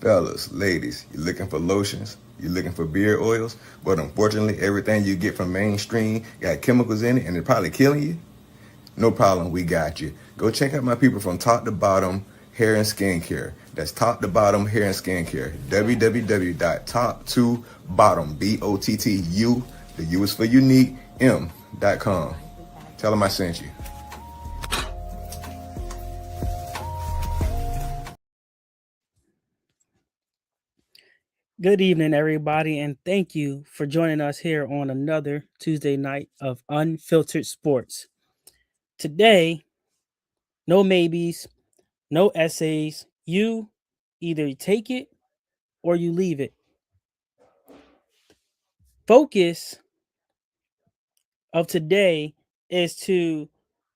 Fellas, ladies, you looking for lotions? You looking for beard oils? But unfortunately, everything you get from mainstream got chemicals in it and it's probably killing you? No problem, we got you. Go check out my people from Top to Bottom Hair and Skincare. That's Top to Bottom Hair and Skincare. www.top2bottom, B-O-T-T-U, the U is for unique, M.com. Tell them I sent you. Good evening, everybody, and thank you for joining us here on another Tuesday night of Unfiltered Sports. Today, no maybes, no essays. You either take it or you leave it. Focus of today is to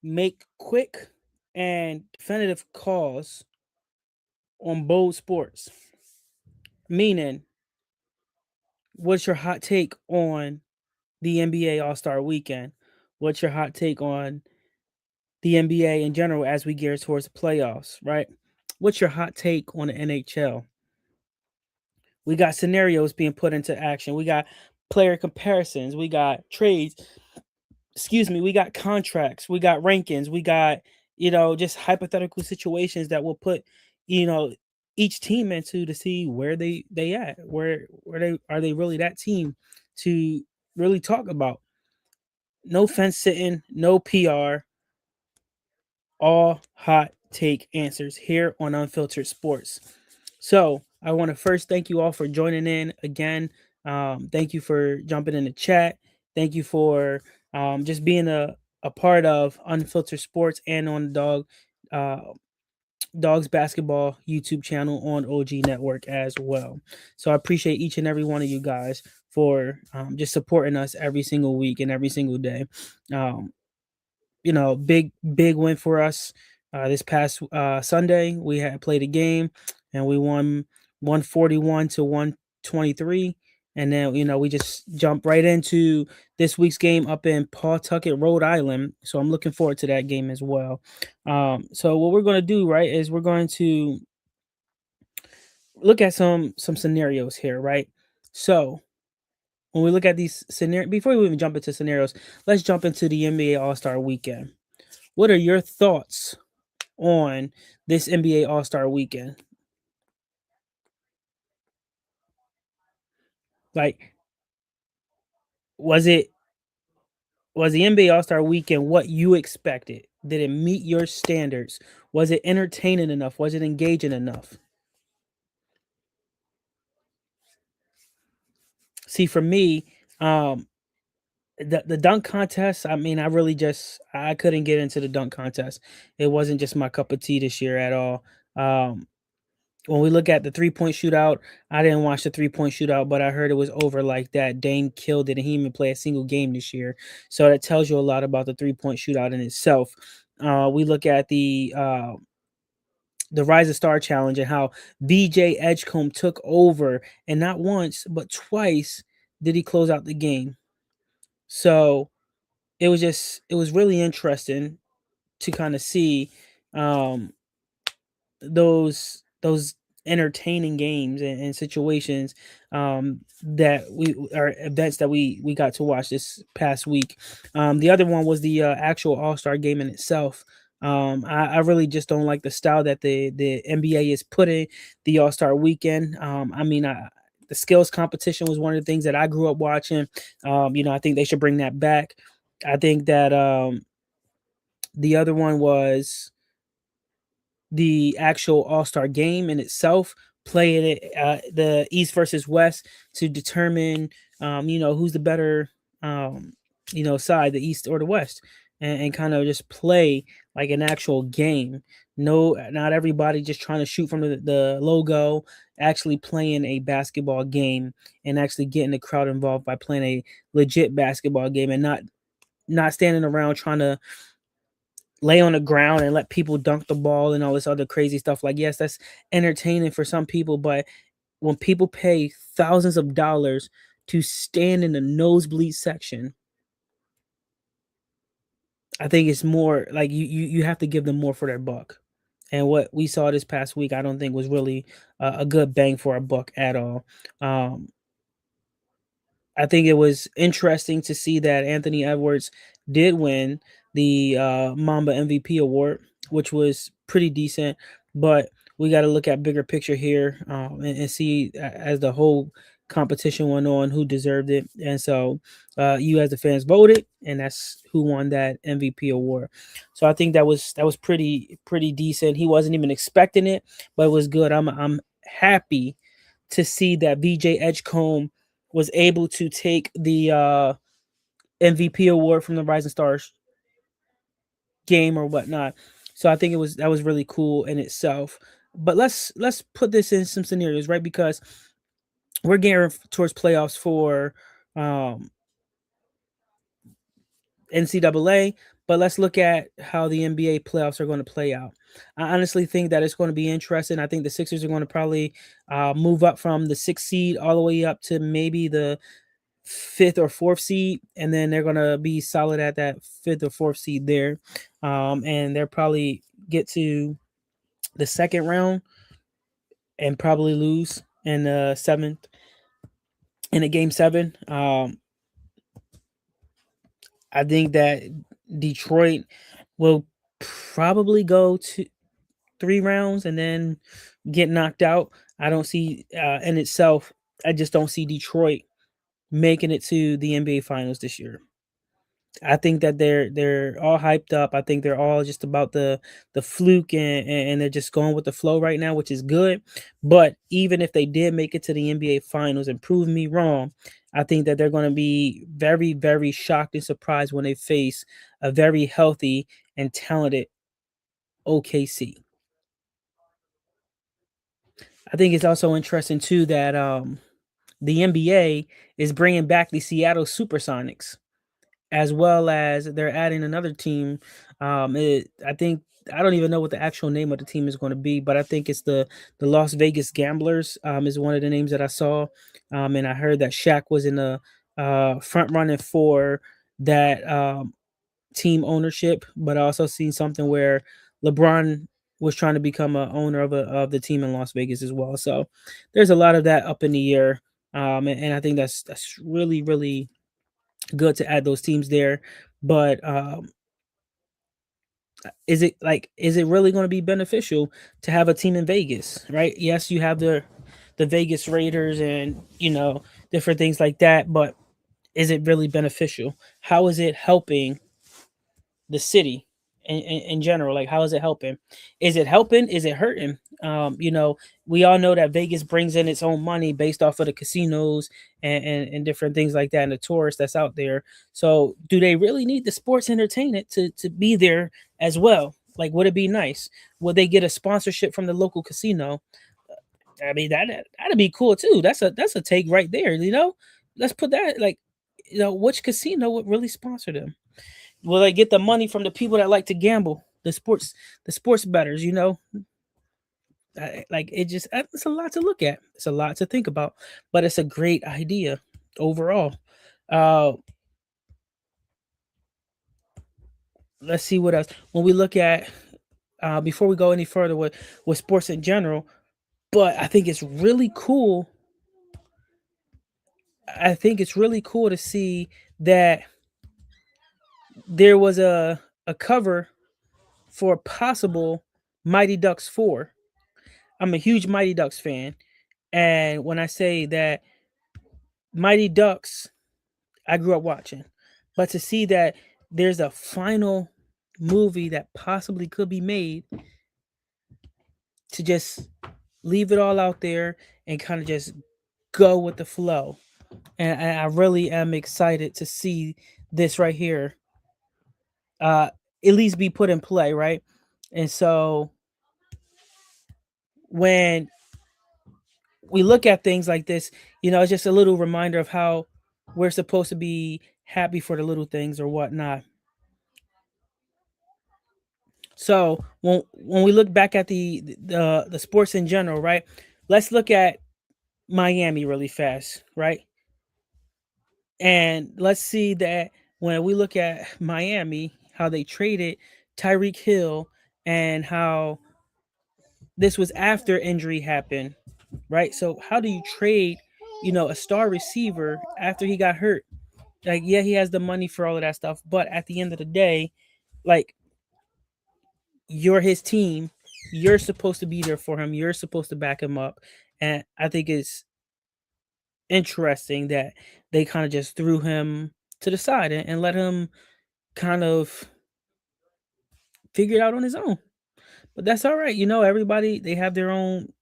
make quick and definitive calls on bold sports. Meaning, what's your hot take on the NBA All Star Weekend? What's your hot take on the NBA in general as we gear towards the playoffs, right? What's your hot take on the NHL? We got scenarios being put into action. We got player comparisons. We got trades. Excuse me. We got contracts. We got rankings. We got, just hypothetical situations that will put, you know, each team into to see where they at, where they are they really that team to really talk about. No fence sitting, no PR, all hot take answers here on Unfiltered Sports. So I want to first thank you all for joining in again. Thank you for jumping in the chat. Thank you for just being a part of Unfiltered Sports and on uh, Dogs Basketball YouTube channel on OG Network as well. So I appreciate each and every one of you guys for just supporting us every single week and every single day. Um, big win for us. This past Sunday, we had played a game and we won 141 to 123. And then, we just jumped right into this week's game up in Pawtucket, Rhode Island. So I'm looking forward to that game as well. So what we're going to do, right, is we're going to look at some scenarios here, right? So when we look at these scenarios, before we even jump into scenarios, let's jump into the NBA All-Star Weekend. What are your thoughts on this NBA All-Star Weekend? Like, was it was the NBA All-Star Weekend what you expected? Did it meet your standards? Was it entertaining enough? Was it engaging enough? See, for me, um, the dunk contest. I mean, I couldn't get into the dunk contest. It wasn't just my cup of tea this year at all. Um, when we look at the 3-point shootout, I didn't watch the 3-point shootout, but I heard it was over like that. Dame killed it, and he didn't even play a single game this year. So that tells you a lot about the 3-point shootout in itself. We look at the Rise of Star Challenge and how BJ Edgecombe took over, and not once but twice did he close out the game. So it was really interesting to kind of see um, those entertaining games and situations that we are events that we got to watch this past week. The other one was the actual All-Star game in itself. I really just don't like the style that the NBA is putting the All-Star weekend. The skills competition was one of the things that I grew up watching. I think they should bring that back. I think that the other one was the actual All Star game in itself, playing it the East versus West to determine, who's the better, side, the East or the West, and kind of just play like an actual game. No, not everybody just trying to shoot from the logo. Actually playing a basketball game and actually getting the crowd involved by playing a legit basketball game and not standing around trying to lay on the ground and let people dunk the ball and all this other crazy stuff. Like, yes, that's entertaining for some people, but when people pay thousands of dollars to stand in the nosebleed section, I think it's more like you have to give them more for their buck. And what we saw this past week, I don't think was really a good bang for our buck at all. Um, I think it was interesting to see that Anthony Edwards did win the Mamba MVP award, which was pretty decent. But we got to look at bigger picture here and see as the whole competition went on who deserved it. And so you as the fans voted, and that's who won that MVP award. So I think that was pretty decent. He wasn't even expecting it, but it was good. I'm happy to see that VJ Edgecombe was able to take the MVP award from the Rising Stars game or whatnot. So I think that was really cool in itself. But let's put this in some scenarios, right? Because we're getting towards playoffs for um, NCAA, but let's look at how the NBA playoffs are going to play out. I honestly think that it's going to be interesting. I think the Sixers are going to probably move up from the sixth seed all the way up to maybe the fifth or fourth seed, and then they're gonna be solid at that fifth or fourth seed there, and they'll probably get to the second round and probably lose in the seventh in a game seven. I think that Detroit will probably go to three rounds and then get knocked out. I don't see in itself. I just don't see Detroit making it to the NBA Finals this year. I think that they're all hyped up. I think they're all just about the fluke and they're just going with the flow right now, which is good. But even if they did make it to the NBA Finals and prove me wrong, I think that they're going to be very very shocked and surprised when they face a very healthy and talented OKC. I think it's also interesting too that the NBA is bringing back the Seattle Supersonics, as well as they're adding another team. I think I don't even know what the actual name of the team is going to be, but I think it's the Las Vegas Gamblers. Is one of the names that I saw, and I heard that Shaq was in the front running for that team ownership. But I also seen something where LeBron was trying to become a owner of the team in Las Vegas as well. So there's a lot of that up in the air, and I think that's really really good to add those teams there. But is it really going to be beneficial to have a team in Vegas, right? Yes, you have the Vegas Raiders and different things like that, but is it really beneficial? How is it helping the city in general? Like, how is it helping? Is it helping? Is it hurting? We all know that Vegas brings in its own money based off of the casinos and different things like that, and the tourists that's out there. So do they really need the sports entertainment to be there as well? Like, would it be nice? Would they get a sponsorship from the local casino? I mean, that'd be cool too. That's a take right there. Let's put that, like, which casino would really sponsor them? Will they get the money from the people that like to gamble, the sports betters? Like, it's a lot to look at. It's a lot to think about, but it's a great idea overall. Uh, let's see what else. When we look at before we go any further with sports in general, but I think it's really cool. I think it's really cool to see that there was a cover for a possible Mighty Ducks 4. I'm a huge Mighty Ducks fan. And when I say that Mighty Ducks, I grew up watching. But to see that there's a final movie that possibly could be made, to just leave it all out there and kind of just go with the flow. And I really am excited to see this right here uh at least be put in play, right? And so when we look at things like this, it's just a little reminder of how we're supposed to be happy for the little things or whatnot. So when we look back at the sports in general, right? Let's look at Miami really fast, right? And let's see that when we look at Miami, how they traded Tyreek Hill and how this was after injury happened, right? So how do you trade, a star receiver after he got hurt? Like, yeah, he has the money for all of that stuff, but at the end of the day, like, you're his team. You're supposed to be there for him. You're supposed to back him up. And I think it's interesting that they kind of just threw him to the side and let him kind of figure it out on his own. But that's all right. Everybody, they have their own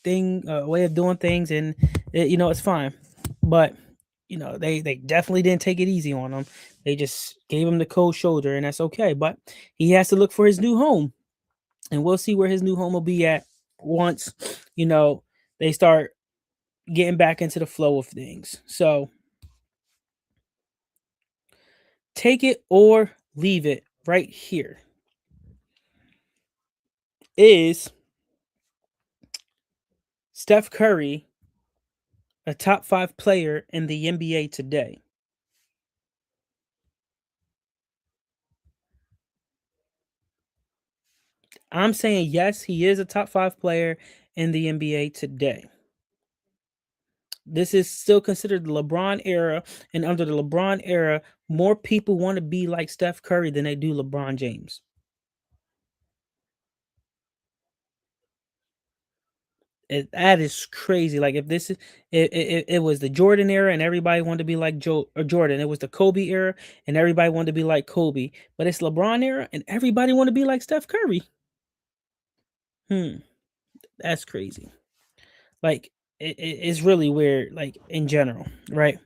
thing, way of doing things, and it's fine. But they definitely didn't take it easy on him. They just gave him the cold shoulder, and that's okay. But he has to look for his new home, and we'll see where his new home will be at once they start getting back into the flow of things. So take it or leave it right here is Steph Curry a top 5 player in the NBA today? I'm saying yes, he is a top 5 player in the NBA today. This is still considered the LeBron era, and under the LeBron era, more people want to be like Steph Curry than they do LeBron James. That is crazy. Like, if this is it was the Jordan era and everybody wanted to be like Joe or Jordan. It was the Kobe era and everybody wanted to be like Kobe. But it's LeBron era and everybody want to be like Steph Curry. That's crazy. Like, it's really weird. Like, in general, right?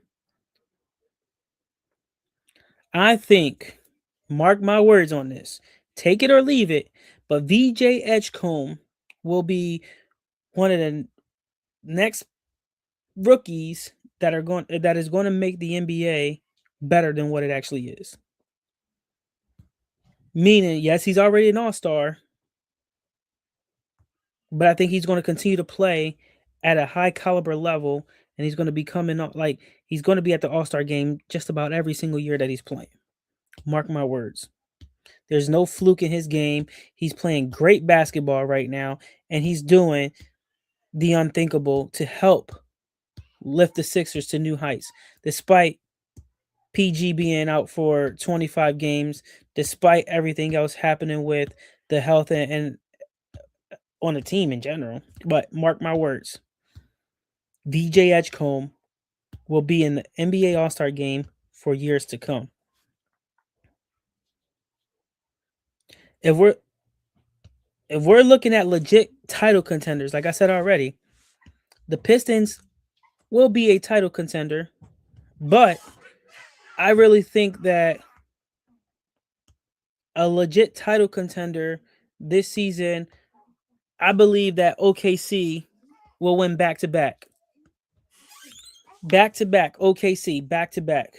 I think, mark my words on this, take it or leave it, but VJ Edgecombe will be one of the next rookies that is going to make the NBA better than what it actually is. Meaning, yes, he's already an all-star, but I think he's going to continue to play at a high caliber level, and he's going to be coming up like he's going to be at the all-star game just about every single year that he's playing. Mark my words. There's no fluke in his game. He's playing great basketball right now, and he's doing the unthinkable to help lift the Sixers to new heights, despite PG being out for 25 games, despite everything else happening with the health and on the team in general. But mark my words, VJ Edgecombe will be in the NBA All Star game for years to come. If we're looking at legit title contenders, like I said already, the Pistons will be a title contender, but I really think that a legit title contender this season, I believe that OKC will win back to back. Back to back, OKC, back to back.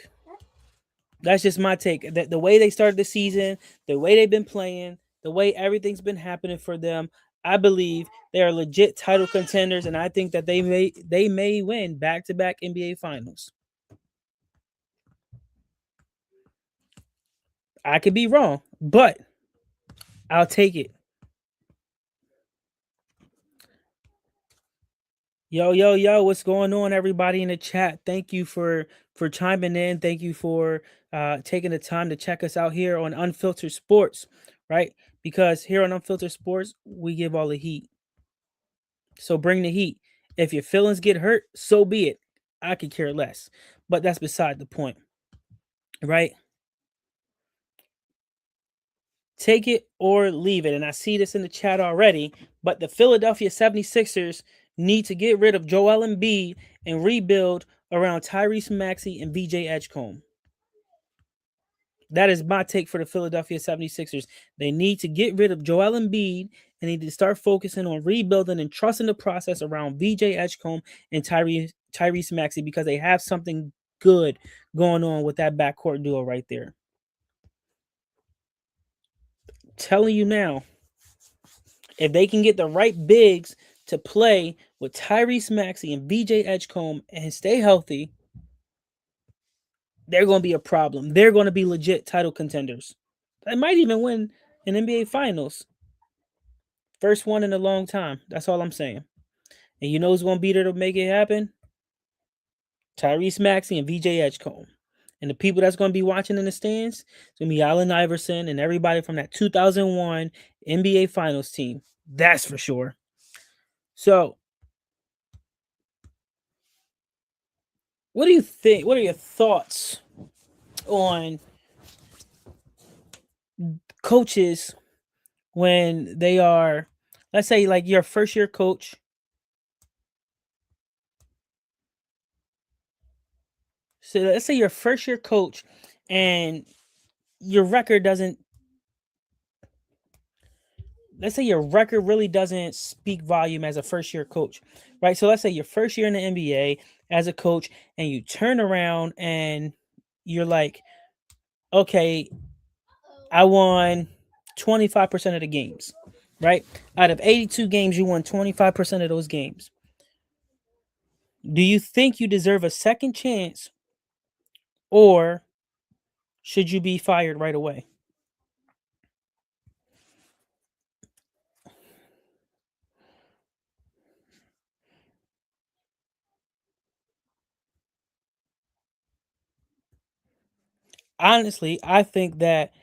That's just my take. The way they started the season, the way they've been playing, the way everything's been happening for them, I believe they are legit title contenders, and I think that they may win back to back NBA finals. I could be wrong, but I'll take it. Yo, yo, yo, what's going on, everybody in the chat? Thank you for chiming in. Thank you for taking the time to check us out here on Unfiltered Sports, right? Because here on Unfiltered Sports, we give all the heat. So bring the heat. If your feelings get hurt, so be it. I could care less. But that's beside the point, right? Take it or leave it. And I see this in the chat already, but the Philadelphia 76ers need to get rid of Joel Embiid and rebuild around Tyrese Maxey and VJ Edgecombe. That is my take for the Philadelphia 76ers. They need to get rid of Joel Embiid and need to start focusing on rebuilding and trusting the process around VJ Edgecombe and Tyrese Maxey because they have something good going on with that backcourt duo right there. Telling you now, if they can get the right bigs to play with Tyrese Maxey and VJ Edgecombe and stay healthy, they're going to be a problem. They're going to be legit title contenders. They might even win an NBA Finals. First one in a long time. That's all I'm saying. And you know who's gonna be there to make it happen? Tyrese Maxey and VJ Edgecombe. And the people that's gonna be watching in the stands, it's gonna be Allen Iverson and everybody from that 2001 NBA Finals team. That's for sure. So, what do you think? What are your thoughts on coaches when they are, let's say, like your first year coach? So let's say your first year coach, and your record doesn't. Let's say your record really doesn't speak volume as a first year coach, right? So let's say your first year in the NBA as a coach, and you turn around and you're like, okay, I won 25% of the games, right? Out of 82 games, you won 25% of those games. Do you think you deserve a second chance, or should you be fired right away? Honestly, I think that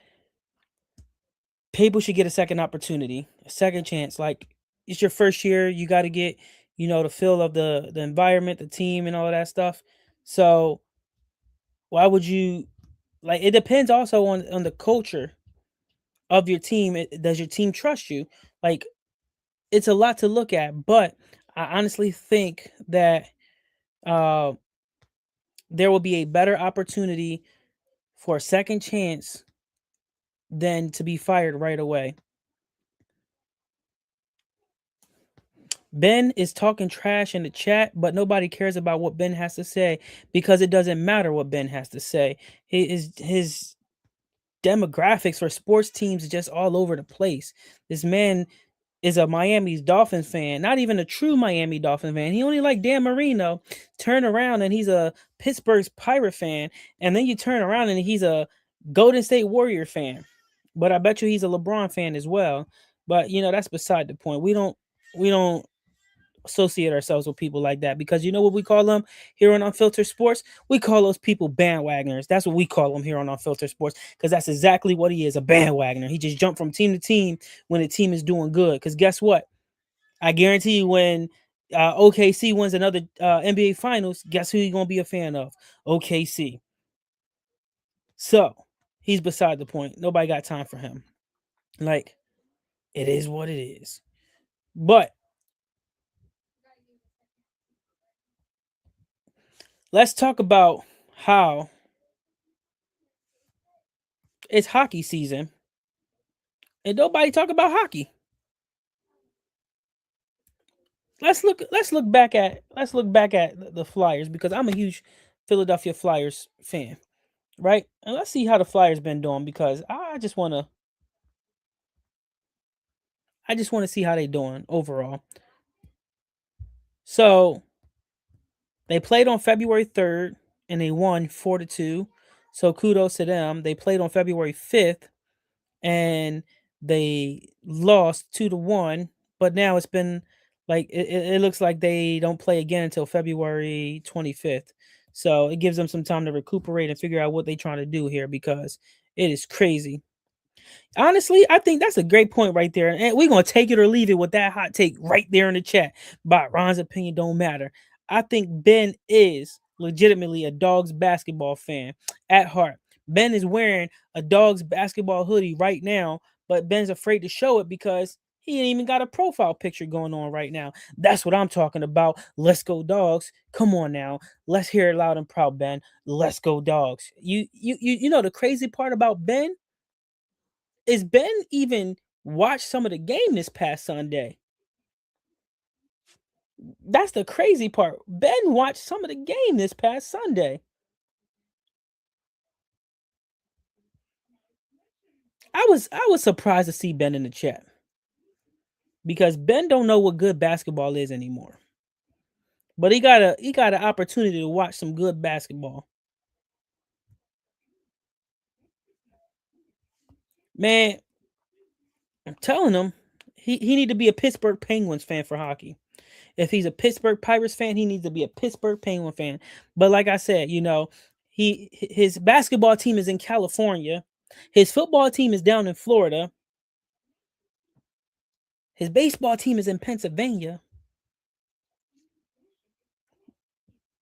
people should get a second opportunity, a second chance. Like, it's your first year, you got to get, the feel of the environment, the team, and all of that stuff. So why would you, like? It depends also on the culture of your team. Does your team trust you? Like, it's a lot to look at, but I honestly think that uh, there will be a better opportunity for a second chance than to be fired right away. Ben is talking trash in the chat, but nobody cares about what Ben has to say because it doesn't matter what Ben has to say. His demographics for sports teams is just all over the place. This man is a Miami's Dolphins fan, not even a true Miami Dolphin fan. He only like Dan Marino. Turn around and he's a Pittsburgh's Pirate fan, and then you turn around and he's a Golden State Warrior fan. But I bet you he's a LeBron fan as well. But that's beside the point. We don't associate ourselves with people like that because you know what we call them here on Unfiltered Sports? We call those people bandwagoners. That's what we call them here on Unfiltered Sports because that's exactly what he is, a bandwagoner. He just jumped from team to team when the team is doing good. Because guess what? I guarantee you when OKC wins another NBA Finals, guess who he's going to be a fan of? OKC. So he's beside the point. Nobody got time for him. Like, it is what it is. But let's talk about how it's hockey season and nobody talk about hockey. Let's look back at the Flyers because I'm a huge Philadelphia Flyers fan, right? And let's see how the Flyers been doing because I just want to see how they doing overall. So they played on February 3rd and they won 4-2. So kudos to them. They played on February 5th and they lost 2-1. But now it's been like it looks like they don't play again until February 25th. So it gives them some time to recuperate and figure out what they're trying to do here because it is crazy. Honestly, I think that's a great point right there. And we're gonna take it or leave it with that hot take right there in the chat. But Ron's opinion don't matter. I think Ben is legitimately a dog's basketball fan at heart. Ben is wearing a dog's basketball hoodie right now, but Ben's afraid to show it because he ain't even got a profile picture going on right now. That's what I'm talking about. Let's go dogs. Come on now. Let's hear it loud and proud, Ben. Let's go dogs. You know the crazy part about Ben is Ben even watched some of the game this past Sunday. That's the crazy part. Ben watched some of the game this past Sunday. I was surprised to see Ben in the chat because Ben don't know what good basketball is anymore. But he got an opportunity to watch some good basketball. Man, I'm telling him He need to be a Pittsburgh Penguins fan for hockey. If he's a Pittsburgh Pirates fan, he needs to be a Pittsburgh Penguin fan. But like I said, his basketball team is in California. His football team is down in Florida. His baseball team is in Pennsylvania.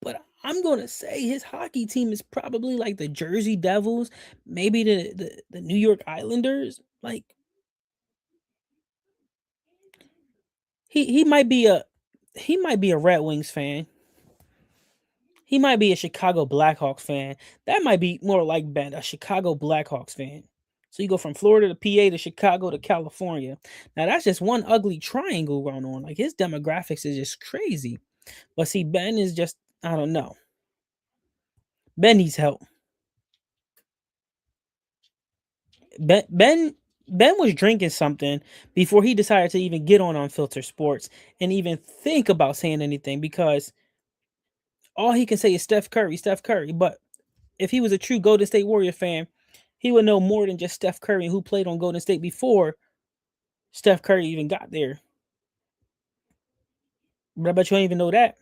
But I'm gonna say his hockey team is probably like the Jersey Devils, maybe the New York Islanders. Like he might be a Red Wings fan. He might be a Chicago Blackhawks fan. That might be more like Ben, a Chicago Blackhawks fan. So you go from Florida to PA to Chicago to California. Now that's just one ugly triangle going on. Like his demographics is just crazy. But see, Ben is just, I don't know. Ben needs help. Ben was drinking something before he decided to even get on Unfiltered Sports and even think about saying anything, because all he can say is Steph Curry, Steph Curry. But if he was a true Golden State Warrior fan, he would know more than just Steph Curry and who played on Golden State before Steph Curry even got there. But I bet you don't even know that.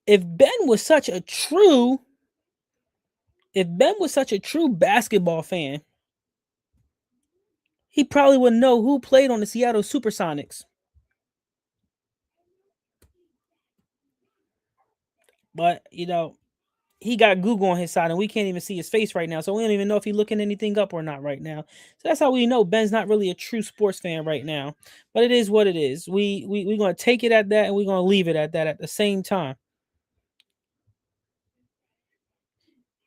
If Ben was such a true, if Ben was such a true basketball fan, he probably would know who played on the Seattle Supersonics. But he got Google on his side, and we can't even see his face right now, so we don't even know if he's looking anything up or not right now. So that's how we know Ben's not really a true sports fan right now. But it is what it is. We're gonna take it at that, and we're gonna leave it at that at the same time.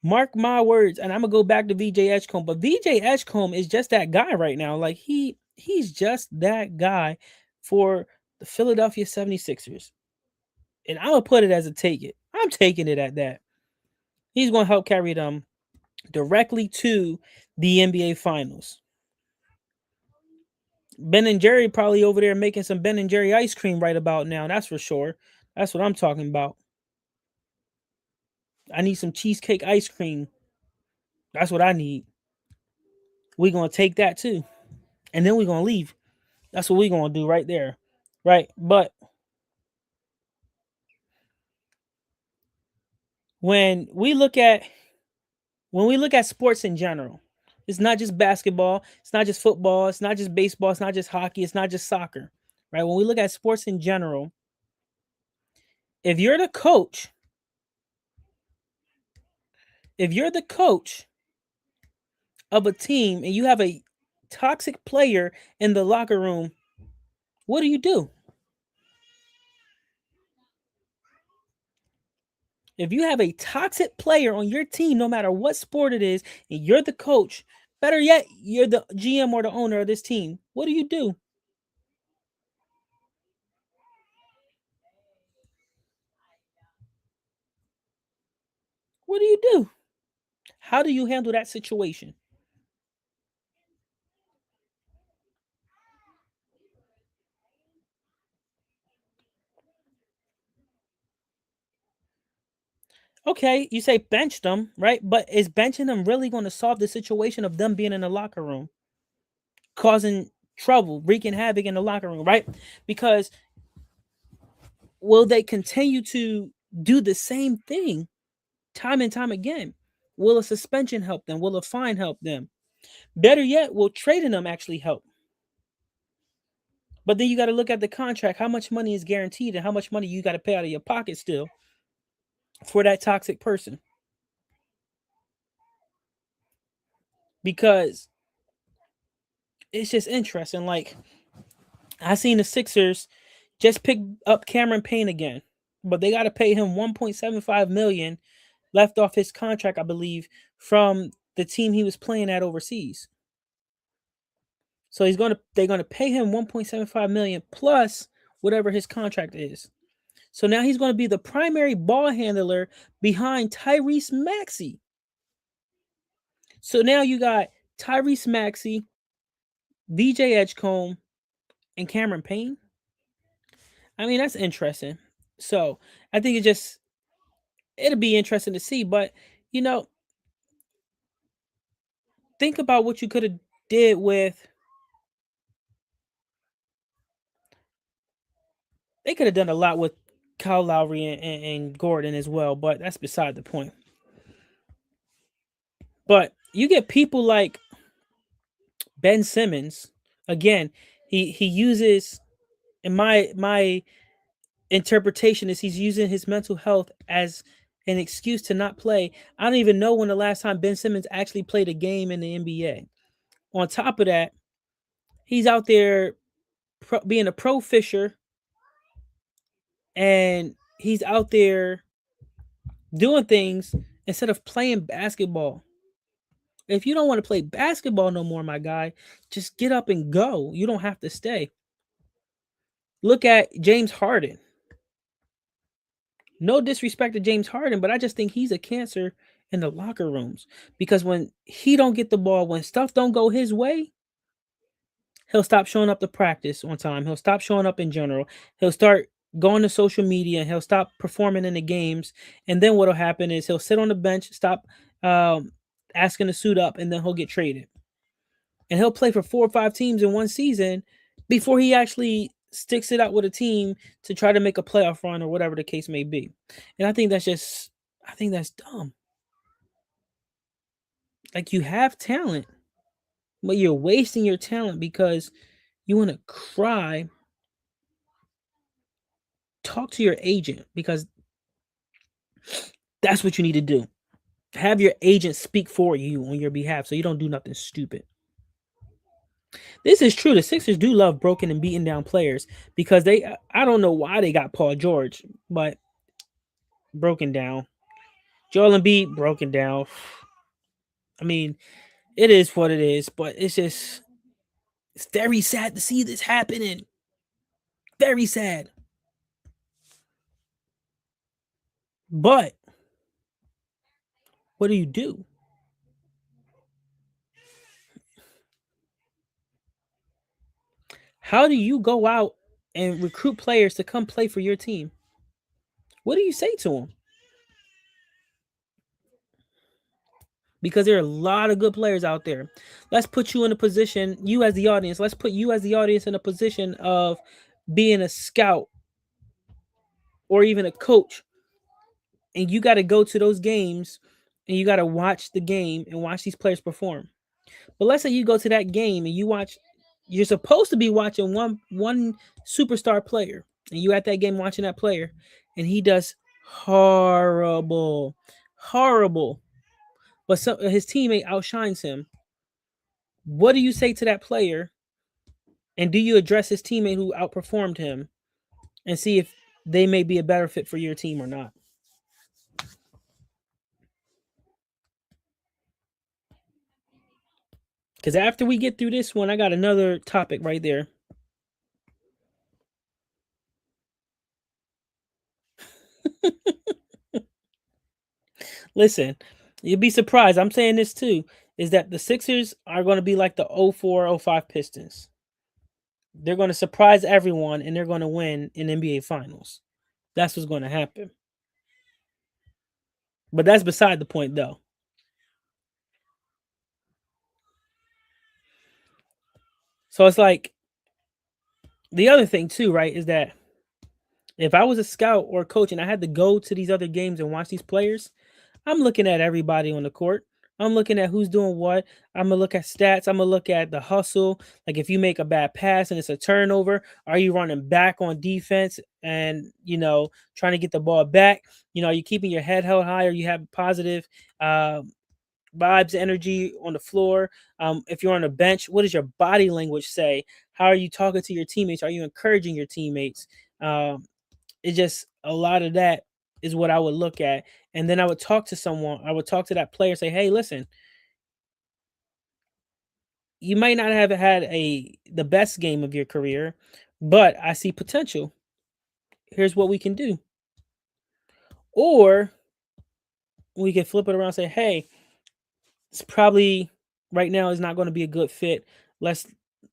Mark my words, and I'm gonna go back to VJ Edgecombe, but VJ Edgecombe is just that guy right now. Like he's just that guy for the Philadelphia 76ers. And I'm gonna put it as a take it. I'm taking it at that. He's gonna help carry them directly to the NBA Finals. Ben and Jerry probably over there making some Ben and Jerry ice cream right about now. That's for sure. That's what I'm talking about. I need some cheesecake ice cream. That's what I need. We're gonna take that too, and then we're gonna leave. That's what we're gonna do right there, right? But when we look at sports in general, it's not just basketball, it's not just football, it's not just baseball, it's not just hockey, it's not just soccer, right? When we look at sports in general, if you're the coach, if you're the coach of a team and you have a toxic player in the locker room, what do you do? If you have a toxic player on your team, no matter what sport it is, and you're the coach, better yet, you're the GM or the owner of this team, what do you do? What do you do? How do you handle that situation? Okay, you say bench them, right? But is benching them really going to solve the situation of them being in the locker room, causing trouble, wreaking havoc in the locker room, right? Because will they continue to do the same thing time and time again? Will a suspension help them? Will a fine help them? Better yet, will trading them actually help? But then you got to look at the contract. How much money is guaranteed and how much money you got to pay out of your pocket still for that toxic person? Because it's just interesting. Like, I seen the Sixers just pick up Cameron Payne again, but they got to pay him 1.75 million left off his contract, I believe, from the team he was playing at overseas. So they're gonna pay him 1.75 million plus whatever his contract is. So now he's going to be the primary ball handler behind Tyrese Maxey. So now you got Tyrese Maxey, VJ Edgecombe, and Cameron Payne. I mean, that's interesting. So I think it'll be interesting to see. But you know, think about what you could have did with They could have done a lot with Kyle Lowry and Gordon as well, but that's beside the point. But you get people like Ben Simmons. Again, he uses, in my interpretation is, he's using his mental health as an excuse to not play. I don't even know when the last time Ben Simmons actually played a game in the NBA. On top of that, he's out there being a pro fisher, and he's out there doing things instead of playing basketball. If you don't want to play basketball no more, my guy, just get up and go. You don't have to stay. Look at James Harden. No disrespect to James Harden, but I just think he's a cancer in the locker rooms, because when he don't get the ball, when stuff don't go his way, he'll stop showing up to practice on time. He'll stop showing up in general. He'll start going to social media. He'll stop performing in the games. And then what'll happen is he'll sit on the bench, stop asking to suit up, and then he'll get traded. And he'll play for 4 or 5 teams in one season before he actually sticks it out with a team to try to make a playoff run or whatever the case may be. And I think that's dumb. Like, you have talent, but you're wasting your talent because you want to cry. Talk to your agent, because that's what you need to do. Have your agent speak for you on your behalf so you don't do nothing stupid. This is true. The Sixers do love broken and beaten down players, because I don't know why they got Paul George, but broken down. Joel Embiid broken down. I mean, it is what it is, but it's very sad to see this happening. Very sad. But what do you do? How do you go out and recruit players to come play for your team? What do you say to them? Because there are a lot of good players out there. Let's put you in a position, you as the audience, let's put you as the audience in a position of being a scout or even a coach. And you got to go to those games and you got to watch the game and watch these players perform. But let's say you go to that game and you're supposed to be watching one superstar player, and you at that game watching that player, and he does horrible, horrible, but his teammate outshines him. What do you say to that player? And do you address his teammate who outperformed him and see if they may be a better fit for your team or not? Because after we get through this one, I got another topic right there. Listen, you'd be surprised. I'm saying this too, is that the Sixers are going to be like the 04-05 Pistons. They're going to surprise everyone and they're going to win in NBA Finals. That's what's going to happen. But that's beside the point, though. So it's like, the other thing too, right, is that if I was a scout or a coach and I had to go to these other games and watch these players, I'm looking at everybody on the court. I'm looking at who's doing what. I'm gonna look at stats. I'm gonna look at the hustle. Like, if you make a bad pass and it's a turnover, are you running back on defense and trying to get the ball back? Are you keeping your head held high, or you have positive vibes, energy on the floor? If you're on the bench, what does your body language say? How are you talking to your teammates? Are you encouraging your teammates? It's just a lot of that is what I would look at. And then I would talk to someone. I would talk to that player, say, hey, listen, you might not have had the best game of your career, but I see potential. Here's what we can do. Or we can flip it around and say, hey, it's probably right now is not going to be a good fit. Let's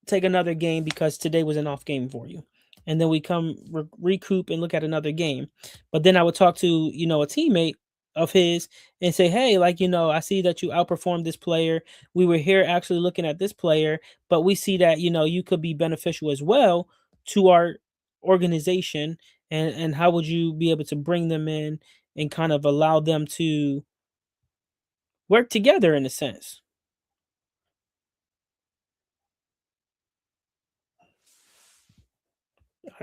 take another game because today was an off game for you. And then we come recoup and look at another game. But then I would talk to, a teammate of his and say, hey, I see that you outperformed this player. We were here actually looking at this player, but we see that, you could be beneficial as well to our organization, and how would you be able to bring them in and kind of allow them to work together in a sense?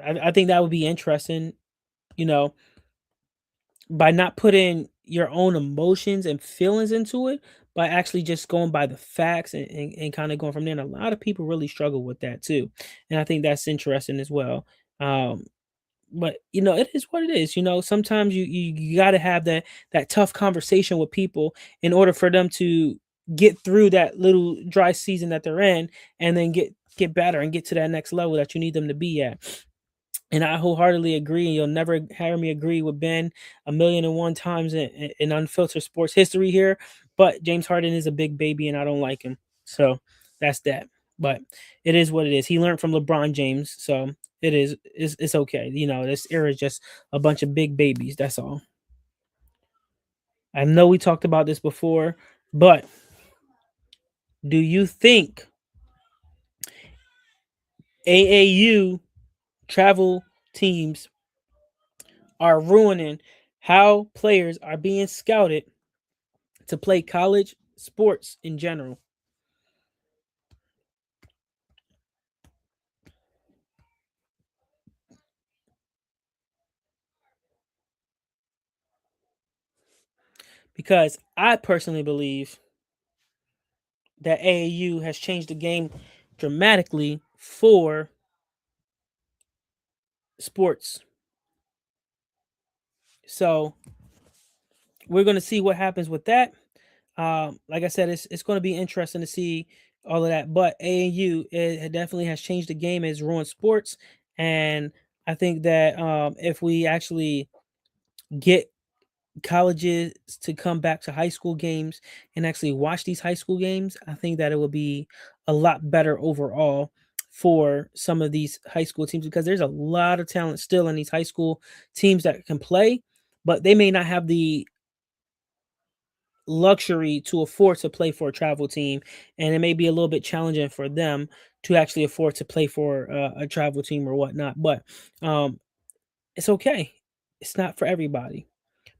I think that would be interesting, you know, by not putting your own emotions and feelings into it, by actually just going by the facts and kind of going from there. And a lot of people really struggle with that too. And I think that's interesting as well. Um, but it is what it is. Sometimes you got to have that tough conversation with people in order for them to get through that little dry season that they're in, and then get better and get to that next level that you need them to be at. And I wholeheartedly agree. You'll never hear me agree with Ben a million and one times in unfiltered sports history here. But James Harden is a big baby, and I don't like him. So that's that. But it is what it is. He learned from LeBron James, so it is. It's okay. This era is just a bunch of big babies. That's all. I know we talked about this before, but do you think AAU travel teams are ruining how players are being scouted to play college sports in general? Because I personally believe that AAU has changed the game dramatically for sports. So we're going to see what happens with that. Like I said, it's going to be interesting to see all of that. But AAU, it definitely has changed the game. It's ruined sports. And I think that if we actually get colleges to come back to high school games and actually watch these high school games, I think that it will be a lot better overall for some of these high school teams, because there's a lot of talent still in these high school teams that can play, but they may not have the luxury to afford to play for a travel team, and it may be a little bit challenging for them to actually afford to play for a travel team or whatnot. But um, it's okay. It's not for everybody.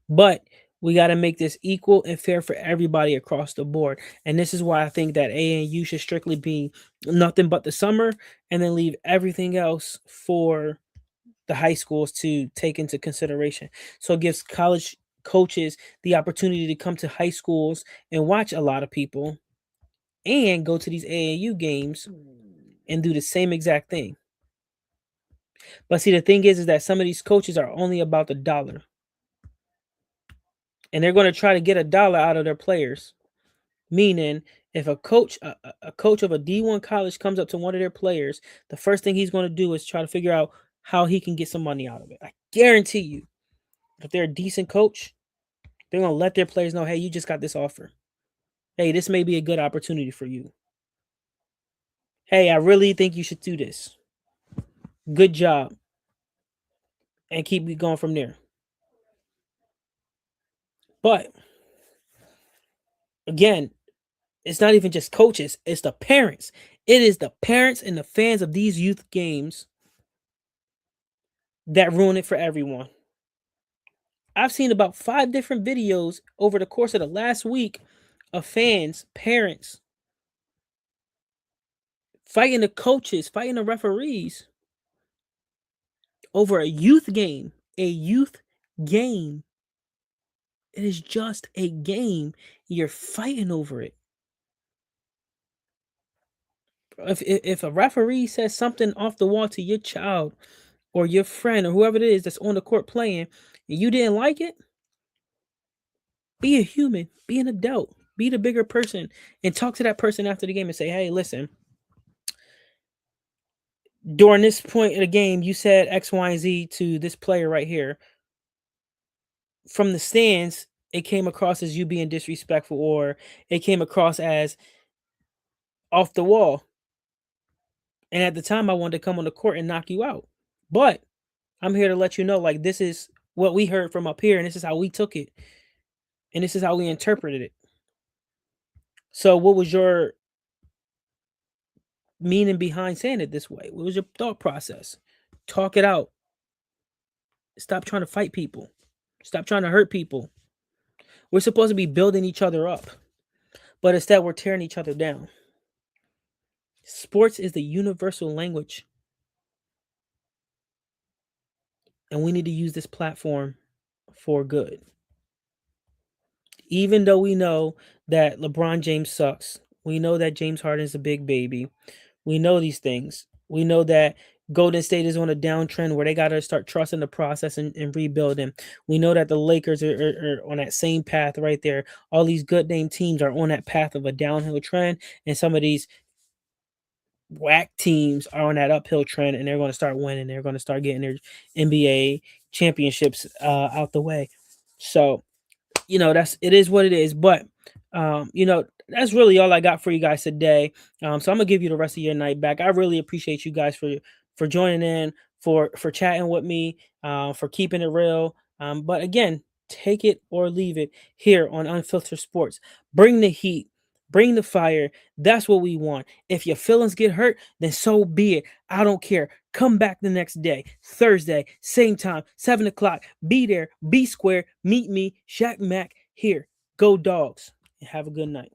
But we got to make this equal and fair for everybody across the board. And this is why I think that AAU should strictly be nothing but the summer, and then leave everything else for the high schools to take into consideration. So it gives college coaches the opportunity to come to high schools and watch a lot of people and go to these AAU games and do the same exact thing. But see, the thing is that some of these coaches are only about the dollar, and they're going to try to get a dollar out of their players. Meaning, if a coach of a D1 college comes up to one of their players, the first thing he's going to do is try to figure out how he can get some money out of it. I guarantee you, if they're a decent coach, they're going to let their players know, hey, you just got this offer. Hey, this may be a good opportunity for you. Hey, I really think you should do this. Good job. And keep going from there. But again, it's not even just coaches, it's the parents. It is the parents and the fans of these youth games that ruin it for everyone. I've seen about 5 different videos over the course of the last week of fans, parents fighting the coaches, fighting the referees over a youth game. A youth game. It is just a game. You're fighting over it. If a referee says something off the wall to your child or your friend or whoever it is that's on the court playing and you didn't like it, be a human, be an adult, be the bigger person, and talk to that person after the game and say, hey, listen, during this point of the game, you said X, Y, and Z to this player right here. From the stands, it came across as you being disrespectful, or it came across as off the wall. And at the time, I wanted to come on the court and knock you out. But I'm here to let you know, like, this is what we heard from up here, and this is how we took it, and this is how we interpreted it. So, what was your meaning behind saying it this way? What was your thought process? Talk it out. Stop trying to fight people. Stop trying to hurt people. We're supposed to be building each other up, but instead we're tearing each other down. Sports is the universal language, and we need to use this platform for good. Even though we know that LeBron James sucks, we know that James Harden is a big baby. We know these things. We know that Golden State is on a downtrend where they got to start trusting the process and rebuilding. We know that the Lakers are on that same path right there. All these good name teams are on that path of a downhill trend, and some of these whack teams are on that uphill trend, and they're going to start winning. They're going to start getting their NBA championships out the way. So it is what it is. But that's really all I got for you guys today. So I'm gonna give you the rest of your night back. I really appreciate you guys for joining in, for chatting with me, for keeping it real. But again, take it or leave it here on Unfiltered Sports. Bring the heat, bring the fire. That's what we want. If your feelings get hurt, then so be it. I don't care. Come back the next day, Thursday, same time, 7 o'clock. Be there, be square. Meet me, Shaq Mac, here. Go Dogs. And have a good night.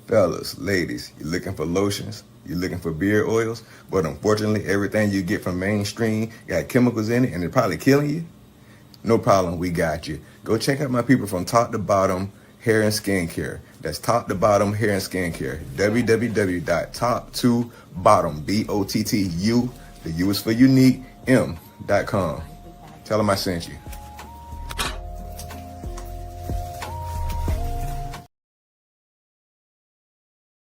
Fellas, ladies, you looking for lotions? You looking for beard oils? But unfortunately, everything you get from mainstream got chemicals in it and it's probably killing you? No problem, we got you. Go check out my people from Top to Bottom Hair and Skincare. That's Top to Bottom Hair and Skincare. www.top2bottom, BOTTU, the U is for unique, M.com. Tell them I sent you.